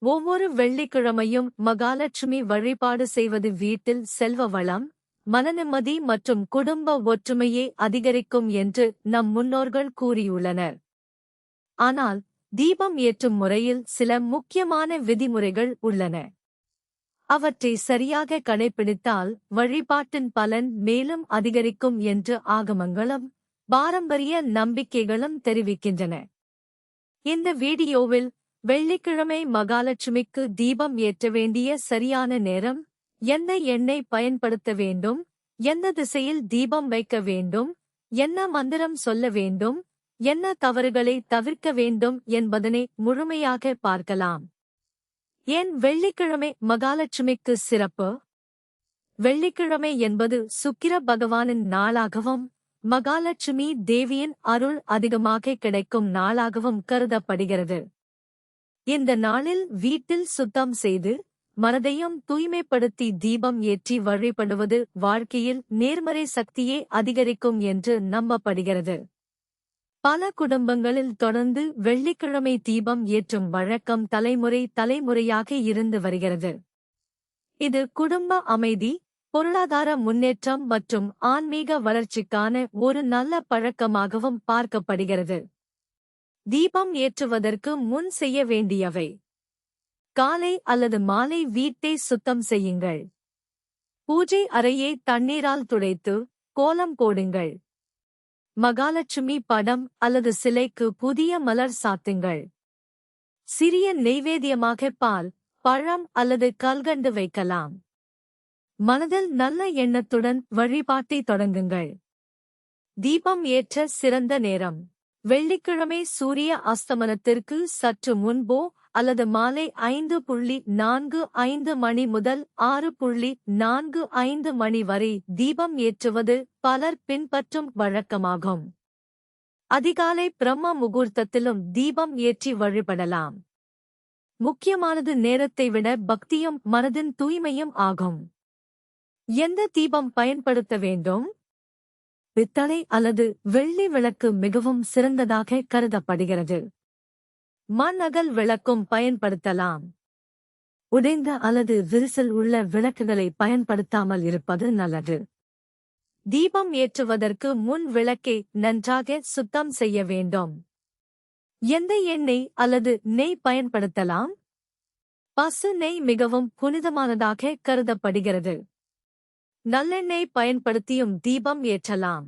ஒவ்வொரு வெள்ளிக்கிழமையும் மகாலட்சுமி வழிபாடு செய்வது வீட்டில் செல்வ வளம், மனநிம்மதி மற்றும் குடும்ப ஒற்றுமையை அதிகரிக்கும் என்று நம் முன்னோர்கள் கூறியுள்ளனர். ஆனால் தீபம் ஏற்றும் முறையில் சில முக்கியமான விதிமுறைகள் உள்ளன. அவற்றை சரியாக கடைபிடித்தால் வழிபாட்டின் பலன் மேலும் அதிகரிக்கும் என்று ஆகமங்களும் பாரம்பரிய நம்பிக்கைகளும் தெரிவிக்கின்றன. இந்த வீடியோவில் வெள்ளிக்கிழமை மகாலட்சுமிக்கு தீபம் ஏற்ற வேண்டிய சரியான நேரம், எந்த எண்ணெய் பயன்படுத்த வேண்டும், எந்த திசையில் தீபம் வைக்க வேண்டும், என்ன மந்திரம் சொல்ல வேண்டும், என்ன தவறுகளை தவிர்க்க வேண்டும் என்பதனை முழுமையாக பார்க்கலாம். ஏன் வெள்ளிக்கிழமை மகாலட்சுமிக்கு சிறப்பு? வெள்ளிக்கிழமை என்பது சுக்கிர பகவானின் நாளாகவும் மகாலட்சுமி தேவியின் அருள் அதிகமாக கிடைக்கும் நாளாகவும் கருதப்படுகிறது. இந்த நாளில் வீட்டில் சுத்தம் செய்து மனதையும் தூய்மைப்படுத்தி தீபம் ஏற்றி வழிபடுவது வாழ்க்கையில் நேர்மறை சக்தியை அதிகரிக்கும் என்று நம்பப்படுகிறது. பல குடும்பங்களில் தொடர்ந்து வெள்ளிக்கிழமை தீபம் ஏற்றும் வழக்கம் தலைமுறையாக இருந்து வருகிறது. இது குடும்ப அமைதி, பொருளாதார முன்னேற்றம் மற்றும் ஆன்மீக வளர்ச்சிக்கான ஒரு நல்ல பழக்கமாகவும் பார்க்கப்படுகிறது. தீபம் ஏற்றுவதற்கு முன் செய்ய வேண்டியவை: காலை அல்லது மாலை வீட்டை சுத்தம் செய்யுங்கள். பூஜை அறையை தண்ணீரால் துடைத்து கோலம் போடுங்கள். மகாலட்சுமி படம் அல்லது சிலைக்கு புதிய மலர் சாத்துங்கள். சிறிய நெய்வேத்தியமாக பால், பழம் அல்லது கல்கண்டு வைக்கலாம். மனதில் நல்ல எண்ணத்துடன் வழிபாட்டை தொடங்குங்கள். தீபம் ஏற்ற சிறந்த நேரம்: வெள்ளிக்கிழமை சூரிய அஸ்தமனத்திற்கு சற்று முன்போ அல்லது மாலை 5:45 மணி முதல் 6:45 மணி வரை தீபம் ஏற்றுவது பலர் பின்பற்றும் வழக்கமாகும். அதிகாலை பிரம்ம முகூர்த்தத்திலும் தீபம் ஏற்றி வழிபடலாம். முக்கியமானது நேரத்தை விட பக்தியும் மனதின் தூய்மையும் ஆகும். எந்த தீபம் பயன்படுத்த வேண்டும்? பித்தளை அல்லது வெள்ளி விளக்கு மிகவும் சிறந்ததாக கருதப்படுகிறது. மண் அகல் விளக்கும் பயன்படுத்தலாம். உடைந்த அல்லது விரிசல் உள்ள விளக்குகளை பயன்படுத்தாமல் இருப்பது நல்லது. தீபம் ஏற்றுவதற்கு முன் விளக்கை நன்றாக சுத்தம் செய்ய வேண்டும். எந்த எண்ணெய் அல்லது நெய் பயன்படுத்தலாம்? பசு நெய் மிகவும் புனிதமானதாக கருதப்படுகிறது. நல்லெண்ணெய் பயன்படுத்தியும் தீபம் ஏற்றலாம்.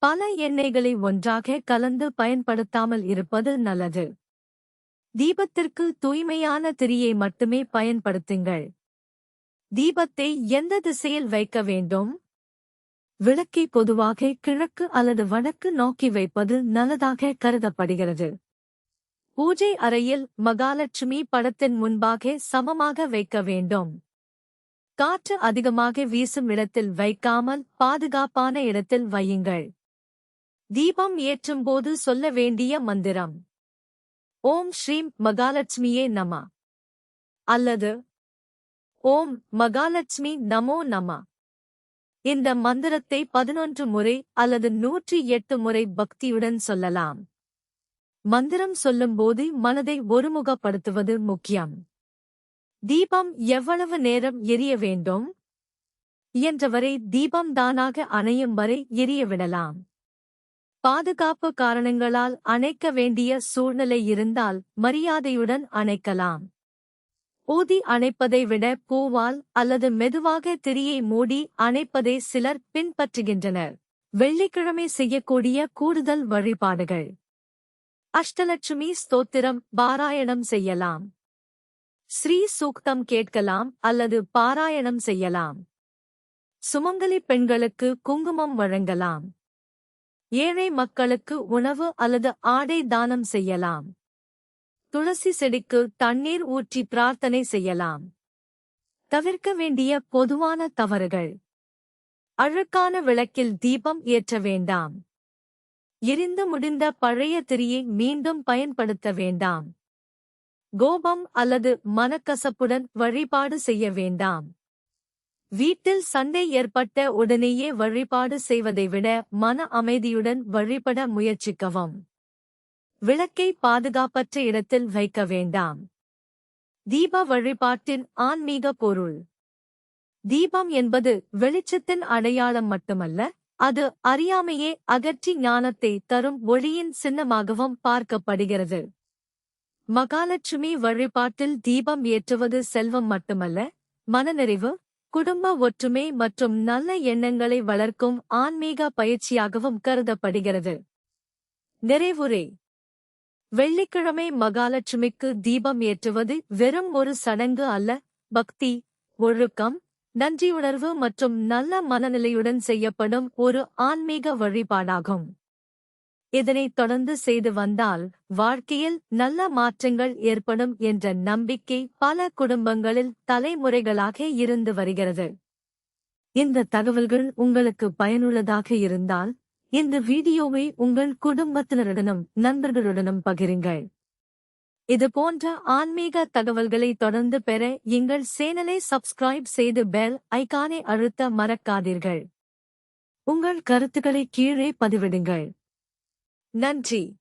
பல எண்ணெய்களை ஒன்றாக கலந்து பயன்படுத்தாமல் இருப்பது நல்லது. தீபத்திற்கு தூய்மையான திரியை மட்டுமே பயன்படுத்துங்கள். தீபத்தை எந்த திசையில் வைக்க வேண்டும்? விளக்கை பொதுவாக கிழக்கு அல்லது வடக்கு நோக்கி வைப்பது நல்லதாக கருதப்படுகிறது. பூஜை அறையில் மகாலட்சுமி படத்தின் முன்பாக சமமாக வைக்க வேண்டும். காற்று அதிகமாக வீசும் இடத்தில் வைக்காமல் பாதுகாப்பான இடத்தில் வையுங்கள். தீபம் ஏற்றும்போது சொல்ல வேண்டிய மந்திரம்: ஓம் ஸ்ரீம் மகாலட்சுமியே நம அல்லது ஓம் மகாலட்சுமி நமோ நம. இந்த மந்திரத்தை 11 முறை அல்லது 108 முறை பக்தியுடன் சொல்லலாம். மந்திரம் சொல்லும்போது மனதை ஒருமுகப்படுத்துவது முக்கியம். தீபம் எவ்வளவு நேரம் எரிய வேண்டும்? இயன்றவரை தீபம் தானாக அணையும் வரை எரிய விடலாம். பாதுகாப்பு காரணங்களால் அணைக்க வேண்டிய சூழ்நிலை இருந்தால் மரியாதையுடன் அணைக்கலாம். ஊதி அணைப்பதை விட பூவால் அல்லது மெதுவாக திரியை மூடி அணைப்பதை சிலர் பின்பற்றுகின்றனர். வெள்ளிக்கிழமை செய்யக்கூடிய கூடுதல் வழிபாடுகள்: அஷ்டலட்சுமி ஸ்தோத்திரம் பாராயணம் செய்யலாம். ஸ்ரீ சூக்தம் கேட்கலாம் அல்லது பாராயணம் செய்யலாம். சுமங்கலி பெண்களுக்கு குங்குமம் வழங்கலாம். ஏழை மக்களுக்கு உணவு அல்லது ஆடை தானம் செய்யலாம். துளசி செடிக்கு தண்ணீர் ஊற்றி பிரார்த்தனை செய்யலாம். தவிர்க்க வேண்டிய பொதுவான தவறுகள்: அழுக்கான விளக்கில் தீபம் ஏற்ற வேண்டாம். எரிந்து முடிந்த பழைய திரியை மீண்டும் பயன்படுத்த வேண்டாம். கோபம் அல்லது மனக்கசப்புடன் வழிபாடு செய்ய வேண்டாம். வீட்டில் சண்டை ஏற்பட்ட உடனேயே வழிபாடு செய்வதை விட மன அமைதியுடன் வழிபட முயற்சிக்கவும். விளக்கை பாதுகாப்பற்ற இடத்தில் வைக்க வேண்டாம். தீப வழிபாட்டின் ஆன்மீக பொருள். தீபம் என்பது வெளிச்சத்தின் அடையாளம் மட்டுமல்ல, அது அறியாமையே அகற்றி ஞானத்தை தரும் ஒளியின் சின்னமாகவும் பார்க்கப்படுகிறது. மகாலட்சுமி வழிபாட்டில் தீபம் ஏற்றுவது செல்வம் மட்டுமல்ல, மனநிறைவு, குடும்ப ஒற்றுமை மற்றும் நல்ல எண்ணங்களை வளர்க்கும் ஆன்மீக பயிற்சியாகவும் கருதப்படுகிறது. நிறைவுரை. வெள்ளிக்கிழமை மகாலட்சுமிக்கு தீபம் ஏற்றுவது வெறும் ஒரு சடங்கு அல்ல, பக்தி, ஒழுக்கம், நன்றியுணர்வு மற்றும் நல்ல மனநிலையுடன் செய்யப்படும் ஒரு ஆன்மீக வழிபாடாகும். இதனைத் தொடர்ந்து செய்து வந்தால் வாழ்க்கையில் நல்ல மாற்றங்கள் ஏற்படும் என்ற நம்பிக்கை பல குடும்பங்களில் தலைமுறைகளாக இருந்து வருகிறது. இந்த தகவல்கள் உங்களுக்கு பயனுள்ளதாக இருந்தால் இந்த வீடியோவை உங்கள் குடும்பத்தினருடனும் நண்பர்களுடனும் பகிருங்கள். இது போன்ற ஆன்மீக தகவல்களை தொடர்ந்து பெற எங்கள் சேனலை சப்ஸ்கிரைப் செய்து பெல் ஐகானை அழுத்த மறக்காதீர்கள். உங்கள் கருத்துக்களை கீழே பதிவிடுங்கள். நன்றி.